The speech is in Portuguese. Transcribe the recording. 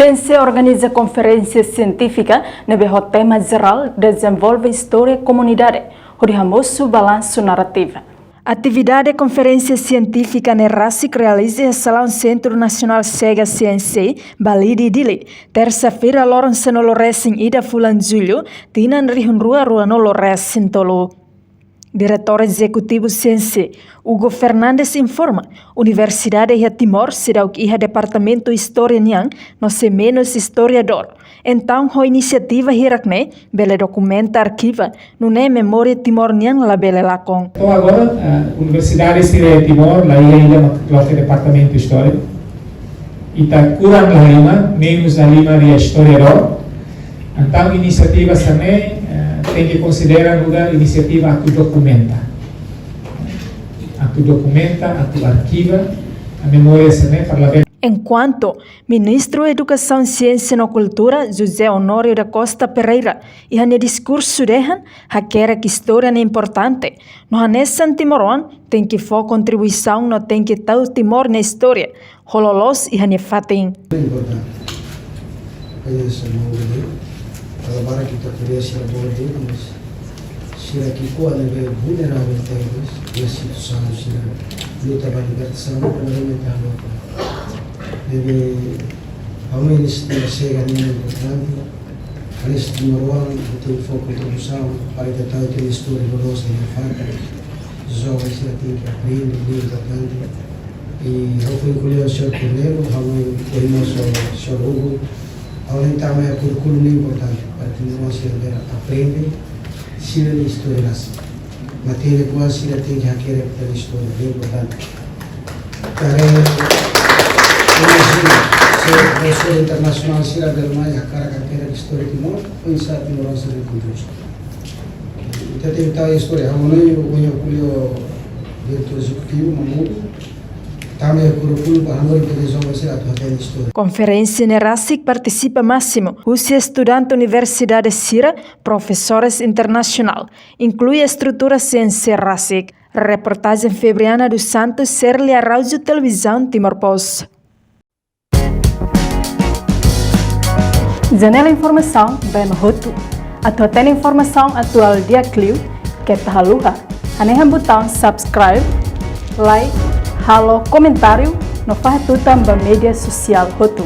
Ciência organiza conferência científica nebe o tema geral desenvolve história e comunidade, onde o balanço narrativa. Atividade conferência científica na RASIC realiza no Salão Centro Nacional Sega CNC, Bali de Dili. Terça-feira, Lawrence no Loresin Ida Fulan Julho, Tinan Rihun Rua no Loresin Tolo. Diretor Executivo CNC, Hugo Fernandes informa, Universidade de Timor será o que Departamento História Niang, não se menos historiador. Então, a iniciativa Hirakne, bele documenta arquiva, não é memória Timor Niang la bele lacon. Então agora, a Universidade de Timor, lá é o Departamento História, e está curando a Lima, menos a Lima de historiador. Então, iniciativas também tem que considerar a iniciativa a tu documenta, a tu arquiva, a memória também para ver. Enquanto Ministro da Educação, Ciência e Cultura, José Honório da Costa Pereira, e no discurso dele, quer que história é importante. No nessa Timoron tem que for contribuição, não tem que tal Timor na história. Hololos e hanya fatin. Agora kita oferece a boa deles, será que quando é vulnerável deles, e a situação será luta para a libertação, fundamental. Deve, ao menos, ter chega a nível importante, a neste Timor tem foco em contribuição para tentar ter história do nosso elefante, os jovens será tem que aprender, muito importante, e ao fim colher o Sr. Cornelo, ao fim o nosso Sr. Hugo, além também a currículo importante para que nós aprendem se a história assim. Matéria que nós tem que querer ter história bem importante. Se a história internacional se a mais a cara carteira de história de nós, pensar que nós seremos conjuntos. Então tem que estar a história. A mãe o diretor executivo, Mamudo. Conferência na RASIC participa máximo os estudantes da Universidade Sira, professores internacional. Inclui a estrutura ciência RASIC. Reportagem Febriana dos Santos, Serlia Rádio Televisão Timor Post. Janela Informação, bem roto. Atual informação atual dia Clio, que está luha. Anehan botão subscribe, like, halo comentário no Fahatutam ba mídia social Hotu.